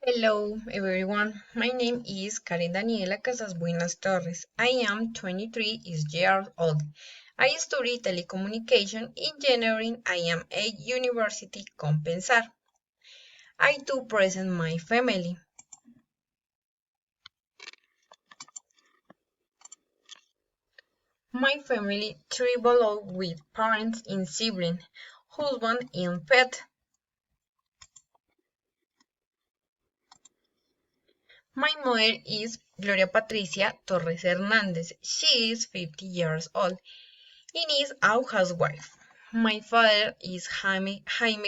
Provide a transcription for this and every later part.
Hello everyone, my name is Karen Daniela Casas Buenas Torres. I am 23 years old. I study telecommunication engineering. I am at University Compensar. I do present my family. My family three below with parents and siblings, husband and pet. My mother is Gloria Patricia Torres Hernandez. She is 50 years old and is a housewife. My father is Jaime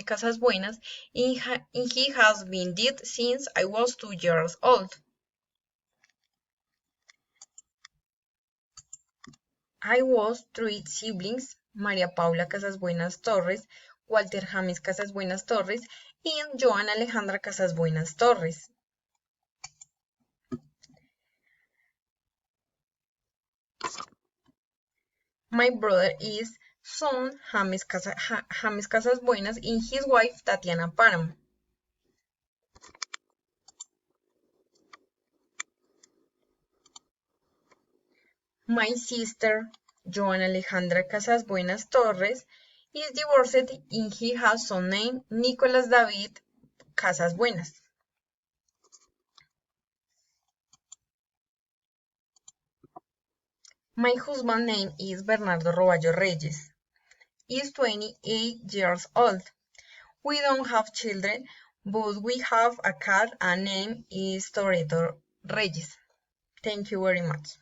Casas Buenas, and he has been dead since I was 2 years old. I was three siblings, María Paula Casas Buenas Torres, Walter James Casas Buenas Torres, and Joana Alejandra Casas Buenas Torres. My brother is son James Casas Buenas and his wife Tatiana Param. My sister, Joana Alejandra Casas Buenas Torres, is divorced and he has son name Nicolas David Casas Buenas. My husband name is Bernardo Roballo Reyes. He is 28 years old. We don't have children, but we have a cat and name is Toreto Reyes. Thank you very much.